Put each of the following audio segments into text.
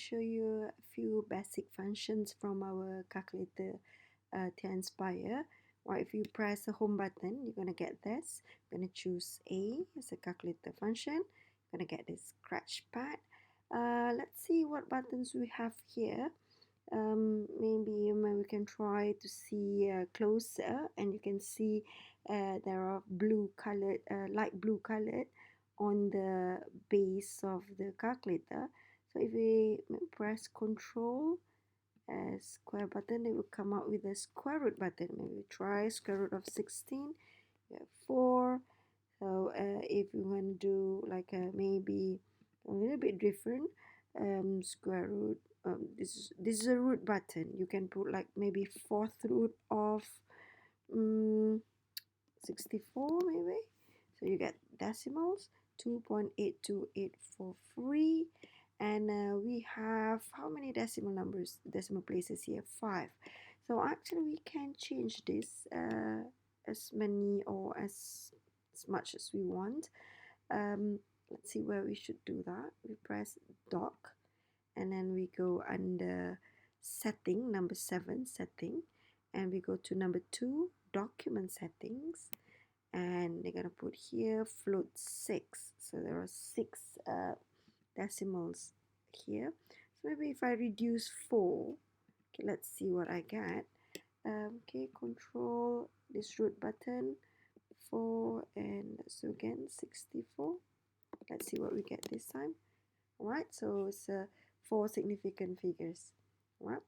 show you a few basic functions from our calculator to inspire. Or if you press the home button, you're going to get this. You're going to choose A as a calculator function. You're going to get this scratch pad. Let's see what buttons we have here. Maybe we can try to see closer, and you can see there are blue colored, light blue colored on the base of the calculator. So if we press Control square button, it will come out with a square root button. Maybe try square root of 16. We have 4. So if you want to do like maybe a little bit different, square root. This is a root button. You can put like maybe fourth root of 64 maybe. So you get decimals 2.82843, and we have how many decimal places here? 5. So actually we can change this as many or as much as we want. Let's see where we should do that. We press dock, and then we go under setting, number 7, setting, and we go to number 2, document settings, and they're gonna put here float 6. So there are 6 decimals here. So maybe if I reduce 4, okay, let's see what I get. Okay, control this root button, 4, and so again 64. Let's see what we get this time. Alright, so it's 4 significant figures. Alright,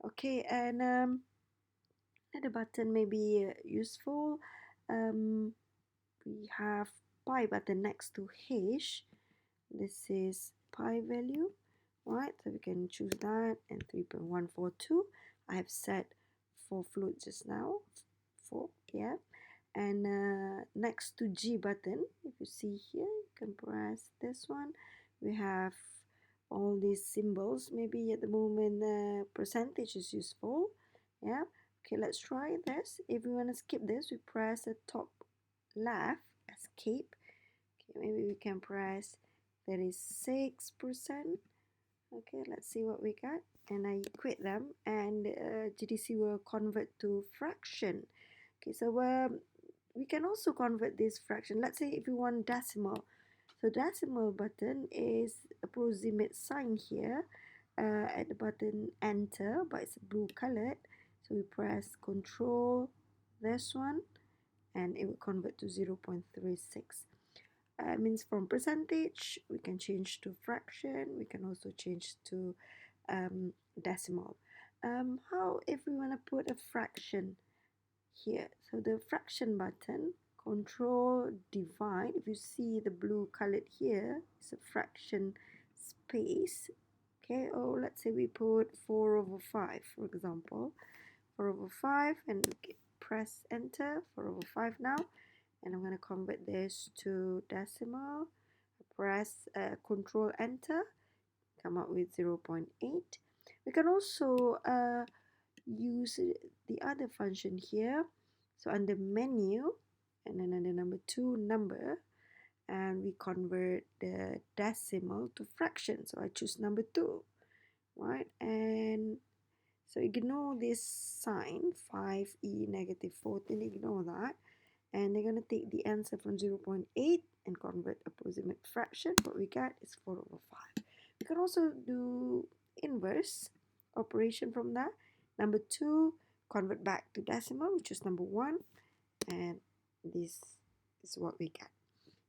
okay, and another button may be useful. We have pi button next to H. This is pi value. Alright, so we can choose that, and 3.142. I have set for float just now, 4, yeah. And next to G button, if you see here, you can press this one. We have all these symbols. Maybe at the moment percentage is useful. Yeah. Okay, let's try this. If we want to skip this, we press the top left, escape. Okay, maybe we can press 36%. Okay, let's see what we got. And I quit them, and GDC will convert to fraction. Okay, so we can also convert this fraction. Let's say if you want decimal. So decimal button is approximate sign here at the button enter, but it's blue colored. So we press Control this one, and it will convert to 0.36. Means from percentage, we can change to fraction. We can also change to decimal. How if we want to put a fraction here? So the fraction button, Control divide. If you see the blue colored here, it's a fraction space. Okay, or let's say we put 4/5, for example. 4/5, and press enter. 4/5 now, and I'm going to convert this to decimal. Press Control enter, come out with 0.8. We can also use the other function here. So under menu, and then under number 2, number, and we convert the decimal to fraction. So I choose number 2, right? And so ignore this sign, 5e negative 14, ignore that. And they're going to take the answer from 0.8 and convert approximate fraction. What we get is 4/5. We can also do inverse operation from that. Number 2, convert back to decimal, we choose number 1, and this is what we get.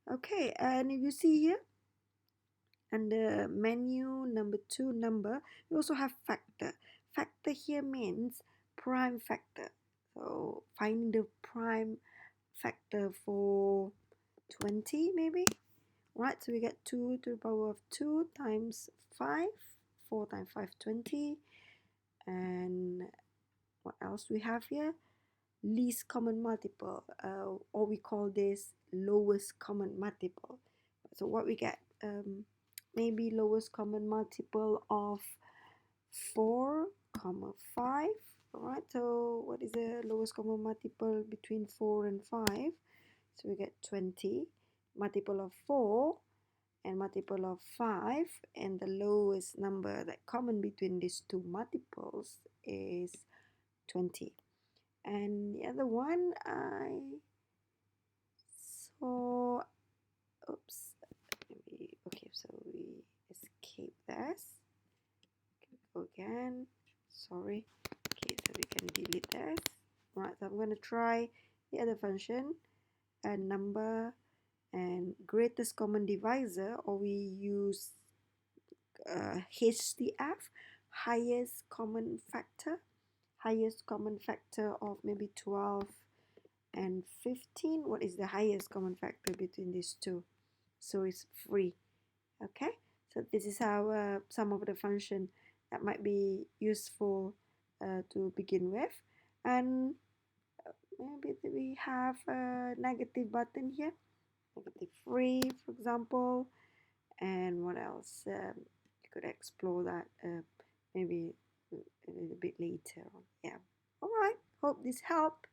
Okay, and if you see here, under menu, number 2, number, we also have factor. Factor here means prime factor. So find the prime factor for 20 maybe. Right, so we get 2 to the power of 2 times 5. 4 times 5, 20. And what else we have here? Least common multiple, or we call this lowest common multiple. So what we get, maybe lowest common multiple of 4, 5. Alright, so what is the lowest common multiple between 4 and 5? So we get 20. Multiple of 4 and multiple of 5, and the lowest number that common between these two multiples is 20. And the other one I saw, oops, okay, so we escape this. Go again, sorry. Okay, so we can delete this. Right, so I'm going to try the other function, a number and greatest common divisor, or we use HCF, highest common factor of maybe 12 and 15. What is the highest common factor between these two? So it's 3. Okay, so this is how some of the function that might be useful to begin with. And maybe we have a negative button here, negative 3 for example. And what else? You could explore that maybe a little bit later on. Yeah. All right. Hope this helped.